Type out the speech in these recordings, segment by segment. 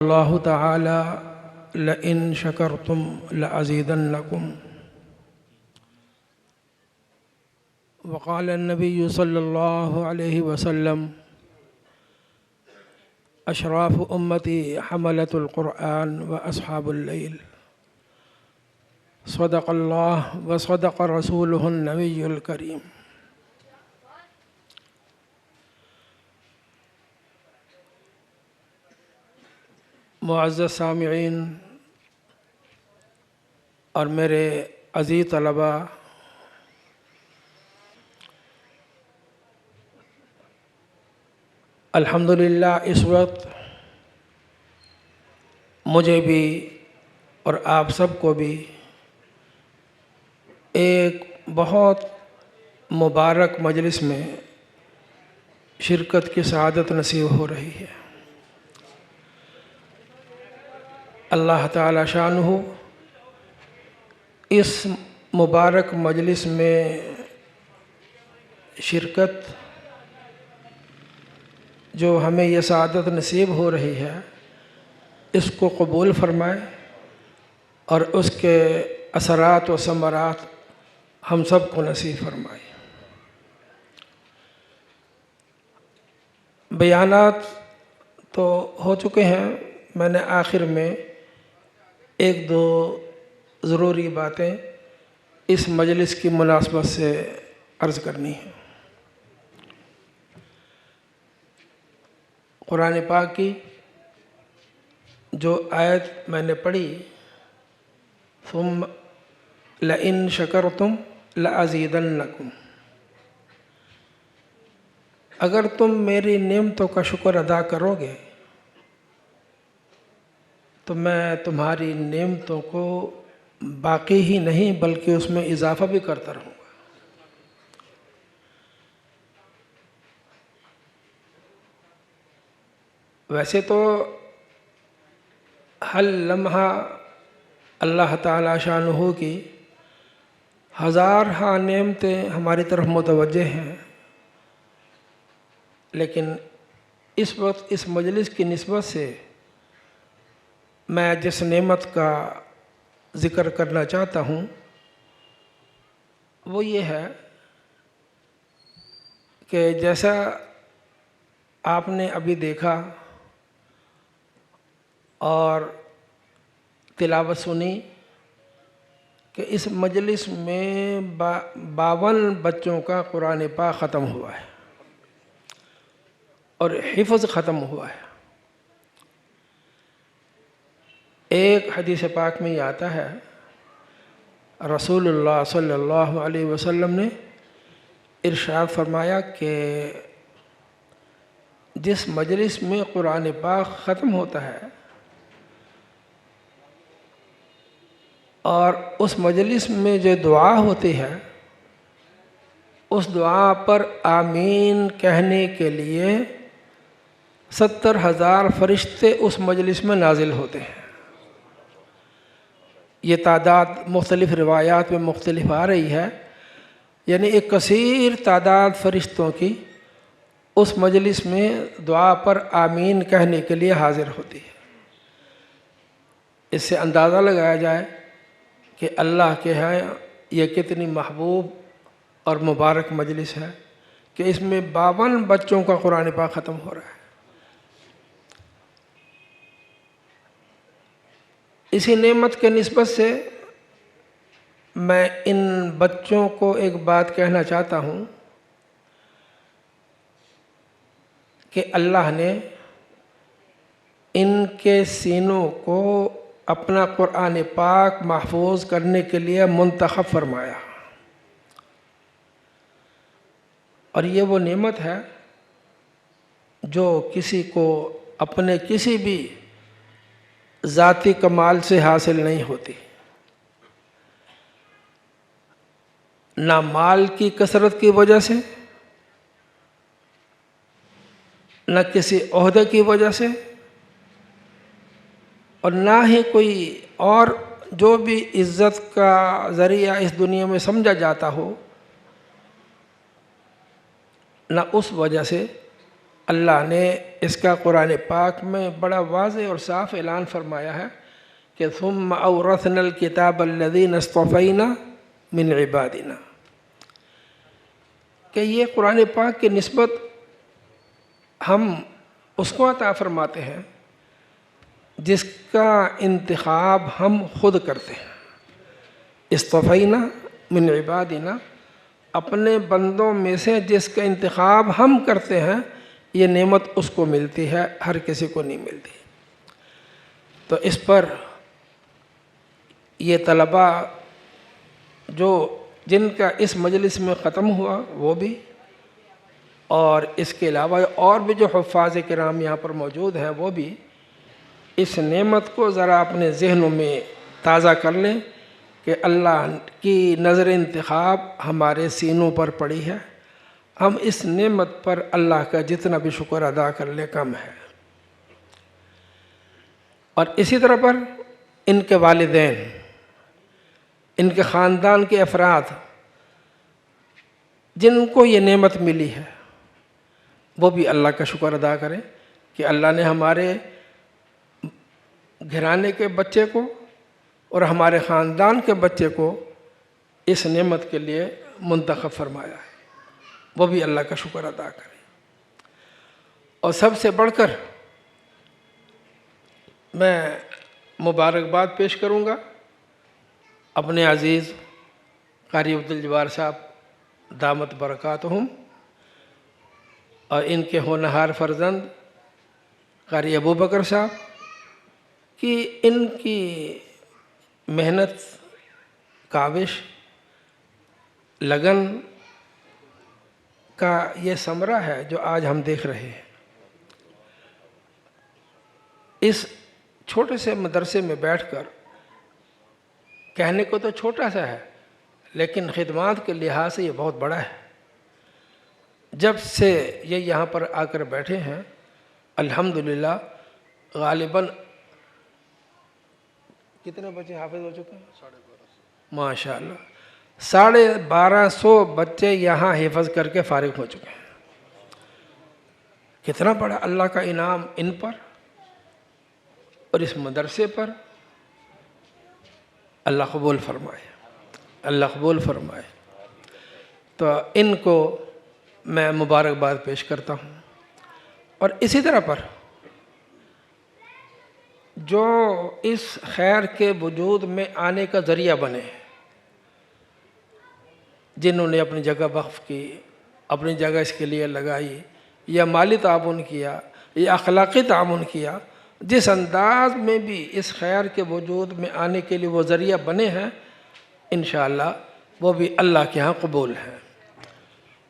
اللہ تعالی لئن شکرتم لأزیدنکم وقال النبی صلی اللہ علیہ وسلم اشراف امتی حملۃ القرآن و اصحاب اللیل صدق اللہ و صدق رسولہ النبی الکریم۔ معزز سامعین اور میرے عزیز طلباء، الحمدللہ اس وقت مجھے بھی اور آپ سب کو بھی ایک بہت مبارک مجلس میں شرکت کی سعادت نصیب ہو رہی ہے۔ اللہ تعالی شانہ اس مبارک مجلس میں شرکت جو ہمیں یہ سعادت نصیب ہو رہی ہے اس کو قبول فرمائے اور اس کے اثرات و ثمرات ہم سب کو نصیب فرمائے۔ بیانات تو ہو چکے ہیں، میں نے آخر میں ایک دو ضروری باتیں اس مجلس کی مناسبت سے عرض کرنی ہیں۔ قرآن پاک کی جو آیت میں نے پڑھی، ثم لئن شکرتم لأزیدنکم، اگر تم میری نعمتوں کا شکر ادا کرو گے تو میں تمہاری نعمتوں کو باقی ہی نہیں بلکہ اس میں اضافہ بھی کرتا رہوں گا۔ ویسے تو ہر لمحہ اللہ تعالی شانہ کی ہزارہا نعمتیں ہماری طرف متوجہ ہیں، لیکن اس وقت اس مجلس کی نسبت سے میں جس نعمت کا ذکر کرنا چاہتا ہوں وہ یہ ہے کہ جیسا آپ نے ابھی دیکھا اور تلاوت سنی کہ اس مجلس میں 52 بچوں کا قرآن پاک ختم ہوا ہے اور حفظ ختم ہوا ہے۔ ایک حدیث پاک میں یہ آتا ہے، رسول اللہ صلی اللہ علیہ وسلم نے ارشاد فرمایا کہ جس مجلس میں قرآن پاک ختم ہوتا ہے اور اس مجلس میں جو دعا ہوتی ہے اس دعا پر آمین کہنے کے لیے 70,000 فرشتے اس مجلس میں نازل ہوتے ہیں۔ یہ تعداد مختلف روایات میں مختلف آ رہی ہے، یعنی ایک کثیر تعداد فرشتوں کی اس مجلس میں دعا پر آمین کہنے کے لیے حاضر ہوتی ہے۔ اس سے اندازہ لگایا جائے کہ اللہ کے ہاں یہ کتنی محبوب اور مبارک مجلس ہے کہ اس میں 52 بچوں کا قرآن پاک ختم ہو رہا ہے۔ اسی نعمت کے نسبت سے میں ان بچوں کو ایک بات کہنا چاہتا ہوں کہ اللہ نے ان کے سینوں کو اپنا قرآن پاک محفوظ کرنے کے لیے منتخب فرمایا، اور یہ وہ نعمت ہے جو کسی کو اپنے کسی بھی ذاتی کمال سے حاصل نہیں ہوتی، نہ مال کی کثرت کی وجہ سے، نہ کسی عہدے کی وجہ سے، اور نہ ہی کوئی اور جو بھی عزت کا ذریعہ اس دنیا میں سمجھا جاتا ہو، نہ اس وجہ سے اللہ نے اس کا قرآن پاک میں بڑا واضح اور صاف اعلان فرمایا ہے کہ ثم اورثنا الکتاب الذین اصطفینا من عبادنا، کہ یہ قرآن پاک کی نسبت ہم اس کو عطا فرماتے ہیں جس کا انتخاب ہم خود کرتے ہیں۔ اصطفینا من عبادنا، اپنے بندوں میں سے جس کا انتخاب ہم کرتے ہیں، یہ نعمت اس کو ملتی ہے، ہر کسی کو نہیں ملتی۔ تو اس پر یہ طلباء جن کا اس مجلس میں ختم ہوا وہ بھی، اور اس کے علاوہ اور بھی جو حفاظ کرام یہاں پر موجود ہیں وہ بھی اس نعمت کو ذرا اپنے ذہنوں میں تازہ کر لیں کہ اللہ کی نظر انتخاب ہمارے سینوں پر پڑی ہے، ہم اس نعمت پر اللہ کا جتنا بھی شکر ادا کر لیں کم ہے۔ اور اسی طرح پر ان کے والدین، ان کے خاندان کے افراد جن کو یہ نعمت ملی ہے، وہ بھی اللہ کا شکر ادا کریں کہ اللہ نے ہمارے گھرانے کے بچے کو اور ہمارے خاندان کے بچے کو اس نعمت کے لیے منتخب فرمایا ہے، وہ بھی اللہ کا شکر ادا کریں۔ اور سب سے بڑھ کر میں مبارکباد پیش کروں گا اپنے عزیز قاری عبدالجبار صاحب دامت برکاتہم اور ان کے ہونہار فرزند قاری ابوبکر صاحب کہ ان کی محنت، کاوش، لگن کا یہ ثمرہ ہے جو آج ہم دیکھ رہے ہیں۔ اس چھوٹے سے مدرسے میں بیٹھ کر، کہنے کو تو چھوٹا سا ہے لیکن خدمات کے لحاظ سے یہ بہت بڑا ہے۔ جب سے یہ یہاں پر آ کر بیٹھے ہیں الحمدللہ غالباً کتنے بچے حافظ ہو چکے ہیں؟ 1250 ماشاءاللہ 1250 بچے یہاں حفظ کر کے فارغ ہو چکے ہیں۔ کتنا بڑا اللہ کا انعام ان پر اور اس مدرسے پر، اللہ قبول فرمائے، اللہ قبول فرمائے۔ تو ان کو میں مبارکباد پیش کرتا ہوں۔ اور اسی طرح پر جو اس خیر کے وجود میں آنے کا ذریعہ بنے، جنہوں نے اپنی جگہ وقف کی، اپنی جگہ اس کے لیے لگائی، یا مالی تعاون کیا یا اخلاقی تعاون کیا، جس انداز میں بھی اس خیر کے وجود میں آنے کے لیے وہ ذریعہ بنے ہیں، انشاءاللہ وہ بھی اللہ کے ہاں قبول ہیں۔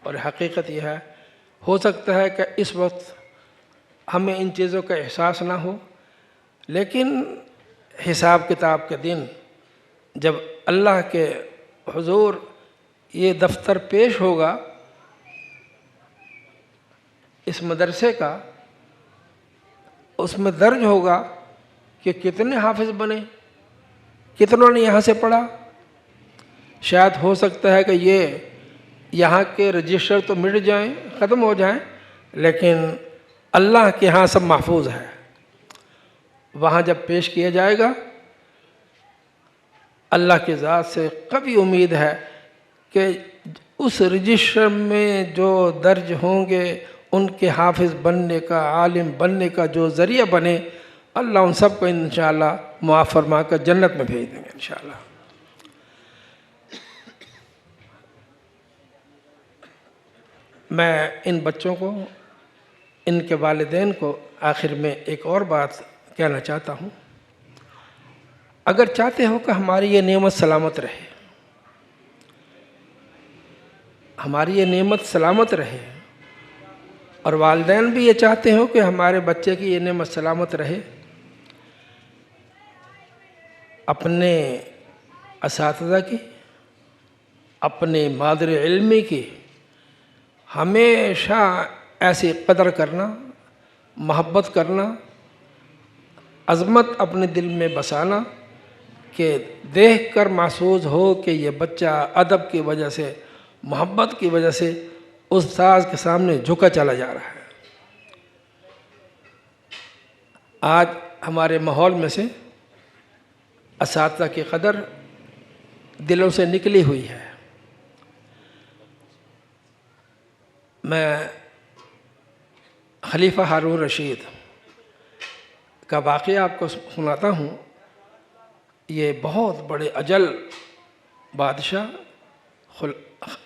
اور حقیقت یہ ہے، ہو سکتا ہے کہ اس وقت ہمیں ان چیزوں کا احساس نہ ہو، لیکن حساب کتاب کے دن جب اللہ کے حضور یہ دفتر پیش ہوگا اس مدرسے کا، اس میں درج ہوگا کہ کتنے حافظ بنے، کتنوں نے یہاں سے پڑھا۔ شاید ہو سکتا ہے کہ یہ یہاں کے رجسٹر تو مٹ جائیں، ختم ہو جائیں، لیکن اللہ کے ہاں سب محفوظ ہے۔ وہاں جب پیش کیا جائے گا، اللہ کی ذات سے قوی امید ہے کہ اس رجسٹر میں جو درج ہوں گے ان کے حافظ بننے کا، عالم بننے کا جو ذریعہ بنے، اللہ ان سب کو انشاءاللہ معاف فرما کر جنت میں بھیج دیں گے انشاءاللہ۔ میں ان بچوں کو، ان کے والدین کو آخر میں ایک اور بات کہنا چاہتا ہوں۔ اگر چاہتے ہو کہ ہماری یہ نعمت سلامت رہے، ہماری یہ نعمت سلامت رہے، اور والدین بھی یہ چاہتے ہو کہ ہمارے بچے کی یہ نعمت سلامت رہے، اپنے اساتذہ کی، اپنے مادر علمی کی ہمیشہ ایسی قدر کرنا، محبت کرنا، عظمت اپنے دل میں بسانا کہ دیکھ کر محسوس ہو کہ یہ بچہ ادب کی وجہ سے، محبت کی وجہ سے استاذ کے سامنے جھکا چلا جا رہا ہے۔ آج ہمارے ماحول میں سے اساتذہ کی قدر دلوں سے نکلی ہوئی ہے۔ میں خلیفہ ہارون رشید کا واقعہ آپ کو سناتا ہوں۔ یہ بہت بڑے اجل بادشاہ،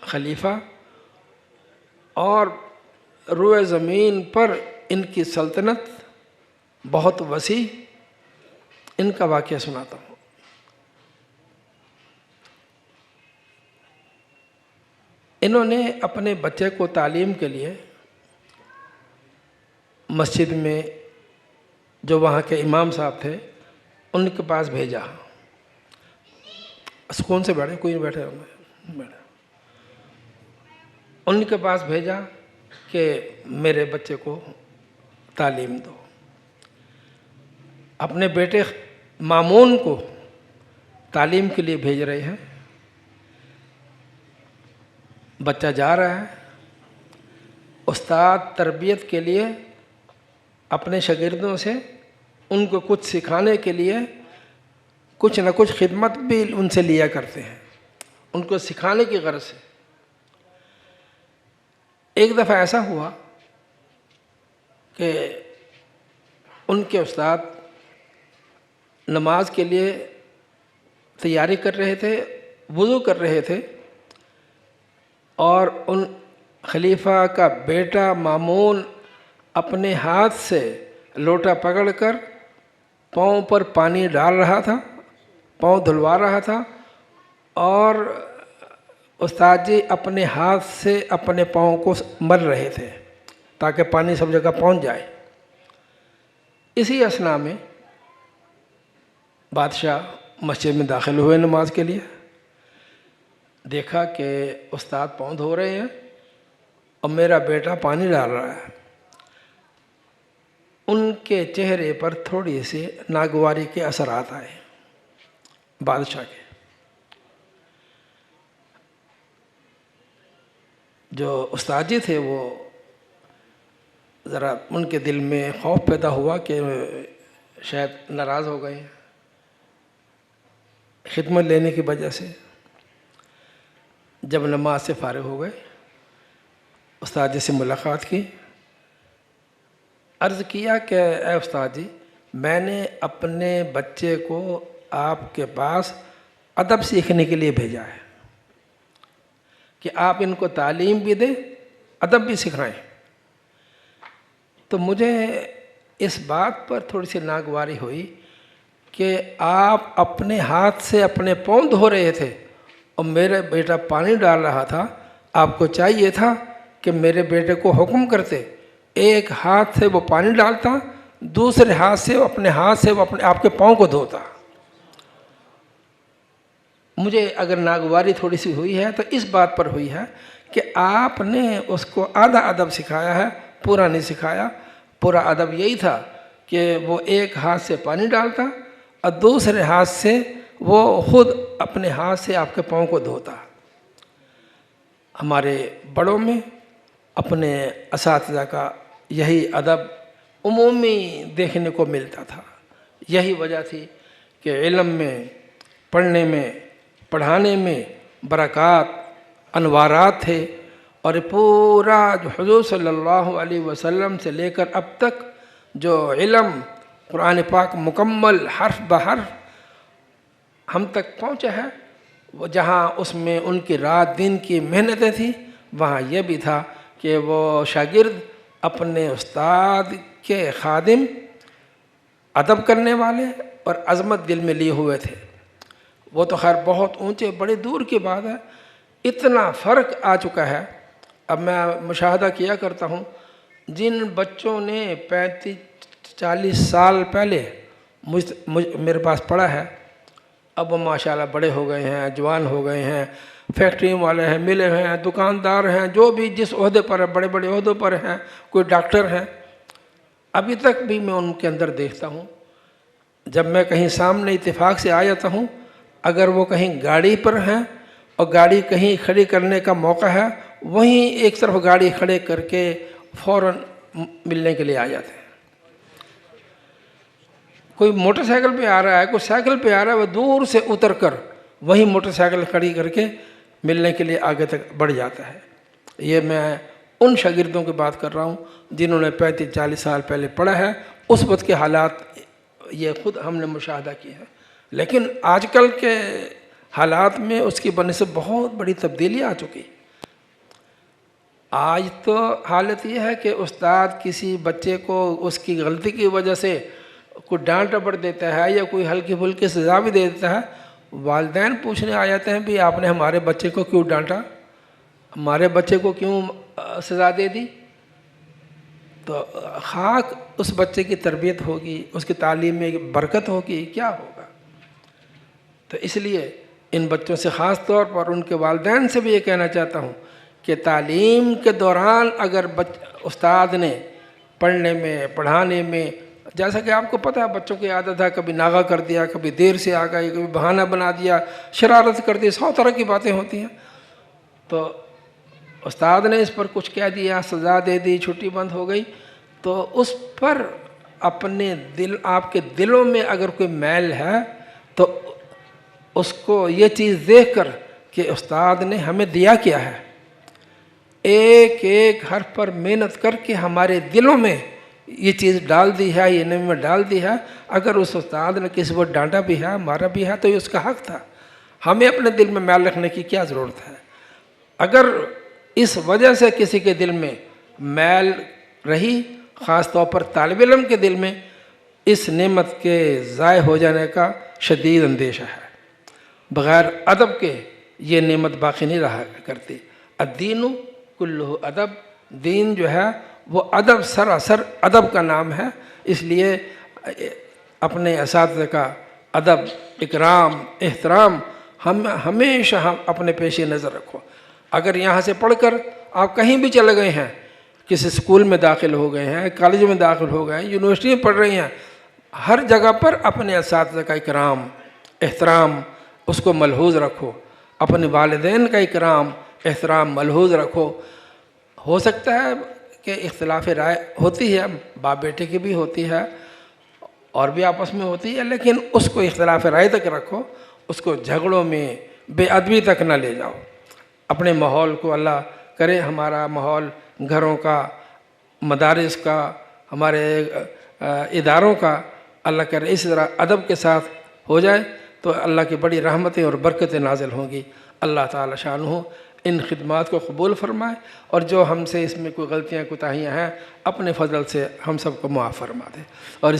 خلیفہ، اور روئے زمین پر ان کی سلطنت بہت وسیع، ان کا واقعہ سناتا ہوں۔ انہوں نے اپنے بچے کو تعلیم کے لیے مسجد میں جو وہاں کے امام صاحب تھے ان کے پاس بھیجا۔ سکون سے بیٹھے، کوئی نہیں بیٹھے، ان کے پاس بھیجا کہ میرے بچے کو تعلیم دو۔ اپنے بیٹے مامون کو تعلیم کے لیے بھیج رہے ہیں۔ بچہ جا رہا ہے، استاد تربیت کے لیے اپنے شاگردوں سے ان کو کچھ سکھانے کے لیے کچھ نہ کچھ خدمت بھی ان سے لیا کرتے ہیں، ان کو سکھانے کی غرض سے۔ ایک دفعہ ایسا ہوا کہ ان کے استاد نماز کے لیے تیاری کر رہے تھے، وضو کر رہے تھے، اور ان خلیفہ کا بیٹا مامون اپنے ہاتھ سے لوٹا پکڑ کر پاؤں پر پانی ڈال رہا تھا، پاؤں دھلوا رہا تھا، اور استاد جی اپنے ہاتھ سے اپنے پاؤں کو مل رہے تھے تاکہ پانی سب جگہ پہنچ جائے۔ اسی اثناء میں بادشاہ مسجد میں داخل ہوئے نماز کے لیے، دیکھا کہ استاد پاؤں دھو رہے ہیں اور میرا بیٹا پانی ڈال رہا ہے۔ ان کے چہرے پر تھوڑی سی ناگواری کے اثرات آئے بادشاہ کے۔ جو استاد جی تھے وہ ذرا ان کے دل میں خوف پیدا ہوا کہ شاید ناراض ہو گئے ہیں خدمت لینے کی وجہ سے۔ جب نماز سے فارغ ہو گئے، استاد جی سے ملاقات کی، عرض کیا کہ اے استاد جی، میں نے اپنے بچے کو آپ کے پاس ادب سیکھنے کے لیے بھیجا ہے کہ آپ ان کو تعلیم بھی دیں، ادب بھی سکھائیں۔ تو مجھے اس بات پر تھوڑی سی ناگواری ہوئی کہ آپ اپنے ہاتھ سے اپنے پاؤں دھو رہے تھے اور میرا بیٹا پانی ڈال رہا تھا۔ آپ کو چاہیے تھا کہ میرے بیٹے کو حکم کرتے، ایک ہاتھ سے وہ پانی ڈالتا، دوسرے ہاتھ سے وہ اپنے آپ کے پاؤں کو دھوتا۔ مجھے اگر ناگواری تھوڑی سی ہوئی ہے تو اس بات پر ہوئی ہے کہ آپ نے اس کو آدھا ادب سکھایا ہے، پورا نہیں سکھایا۔ پورا ادب یہی تھا کہ وہ ایک ہاتھ سے پانی ڈالتا اور دوسرے ہاتھ سے وہ خود اپنے ہاتھ سے آپ کے پاؤں کو دھوتا۔ ہمارے بڑوں میں اپنے اساتذہ کا یہی ادب عمومی دیکھنے کو ملتا تھا۔ یہی وجہ تھی کہ علم میں، پڑھنے میں، پڑھانے میں برکات، انوارات تھے، اور پورا جو حضور صلی اللہ علیہ وسلم سے لے کر اب تک جو علم قرآن پاک مکمل حرف بحرف ہم تک پہنچا ہے، وہ جہاں اس میں ان کی رات دن کی محنتیں تھیں، وہاں یہ بھی تھا کہ وہ شاگرد اپنے استاد کے خادم، ادب کرنے والے اور عظمت دل میں لیے ہوئے تھے۔ وہ تو خیر بہت اونچے بڑے دور کی بات ہے، اتنا فرق آ چکا ہے۔ اب میں مشاہدہ کیا کرتا ہوں، جن بچوں نے 35-40 سال پہلے میرے پاس پڑھا ہے، اب وہ ماشاءاللہ بڑے ہو گئے ہیں، جوان ہو گئے ہیں، فیکٹری والے ہیں، ملے ہیں، دکاندار ہیں، جو بھی جس عہدے پر ہے، بڑے بڑے عہدوں پر ہیں، کوئی ڈاکٹر ہیں۔ ابھی تک بھی میں ان کے اندر دیکھتا ہوں، جب میں کہیں سامنے اتفاق سے آ جاتا ہوں، اگر وہ کہیں گاڑی پر ہیں اور گاڑی کہیں کھڑی کرنے کا موقع ہے، وہیں ایک طرف گاڑی کھڑے کر کے فوراً ملنے کے لیے آ جاتے ہیں۔ کوئی موٹر سائیکل پہ آ رہا ہے، کوئی سائیکل پہ آ رہا ہے، وہ دور سے اتر کر وہی موٹر سائیکل کھڑی کر کے ملنے کے لیے آگے تک بڑھ جاتا ہے۔ یہ میں ان شاگردوں کی بات کر رہا ہوں جنہوں نے 35-40 سال پہلے پڑھا ہے، اس وقت کے حالات یہ خود ہم نے مشاہدہ کیا ہے۔ لیکن آج کل کے حالات میں اس کی بنسبت بہت بڑی تبدیلی آ چکی۔ آج تو حالت یہ ہے کہ استاد کسی بچے کو اس کی غلطی کی وجہ سے کوئی ڈانٹ ڈپٹ دیتا ہے یا کوئی ہلکی پھلکی سزا بھی دے دیتا ہے، والدین پوچھنے آ جاتے ہیں بھی آپ نے ہمارے بچے کو کیوں ڈانٹا، ہمارے بچے کو کیوں سزا دے دی؟ تو خاک اس بچے کی تربیت ہوگی، اس کی تعلیم میں برکت ہوگی، کیا ہوگا؟ تو اس لیے ان بچوں سے خاص طور پر ان کے والدین سے بھی یہ کہنا چاہتا ہوں کہ تعلیم کے دوران اگر استاد نے پڑھنے میں پڑھانے میں، جیسا کہ آپ کو پتہ ہے بچوں کی عادت ہے، کبھی ناغہ کر دیا، کبھی دیر سے آ گئی، کبھی بہانہ بنا دیا، شرارت کر دی، 100 طرح کی باتیں ہوتی ہیں، تو استاد نے اس پر کچھ کہہ دیا، سزا دے دی، چھٹی بند ہو گئی، تو اس پر اپنے آپ کے دلوں میں اگر کوئی میل ہے تو اس کو یہ چیز دیکھ کر کہ استاد نے ہمیں دیا کیا ہے، ایک ایک حرف پر محنت کر کے ہمارے دلوں میں یہ چیز ڈال دی ہے، یہ نعمت ڈال دی ہے، اگر اس استاد نے کسی کو ڈانٹا بھی ہے، مارا بھی ہے، تو یہ اس کا حق تھا۔ ہمیں اپنے دل میں میل رکھنے کی کیا ضرورت ہے؟ اگر اس وجہ سے کسی کے دل میں میل رہی، خاص طور پر طالب علم کے دل میں، اس نعمت کے ضائع ہو جانے کا شدید اندیشہ ہے۔ بغیر ادب کے یہ نعمت باقی نہیں رہا کرتی۔ الدین کلہ ادب، دین جو ہے وہ ادب، سراسر ادب کا نام ہے، اس لیے اپنے اساتذہ کا ادب، اکرام، احترام ہمیشہ ہم اپنے پیش نظر رکھو۔ اگر یہاں سے پڑھ کر آپ کہیں بھی چلے گئے ہیں، کسی اسکول میں داخل ہو گئے ہیں، کالج میں داخل ہو گئے ہیں، یونیورسٹی میں پڑھ رہے ہیں، ہر جگہ پر اپنے اساتذہ کا اکرام، احترام اس کو ملحوظ رکھو، اپنے والدین کا اکرام، احترام ملحوظ رکھو۔ ہو سکتا ہے کہ اختلاف رائے ہوتی ہے، باپ بیٹے کی بھی ہوتی ہے اور بھی آپس میں ہوتی ہے، لیکن اس کو اختلاف رائے تک رکھو، اس کو جھگڑوں میں بے ادبی تک نہ لے جاؤ۔ اپنے ماحول کو اللہ کرے ہمارا ماحول گھروں کا، مدارس کا، ہمارے اداروں کا، اللہ کرے اس طرح ادب کے ساتھ ہو جائے تو اللہ کی بڑی رحمتیں اور برکتیں نازل ہوں گی۔ اللہ تعالی شانہ ان خدمات کو قبول فرمائے، اور جو ہم سے اس میں کوئی غلطیاں کوتاہیاں ہیں اپنے فضل سے ہم سب کو معاف فرما دے، اور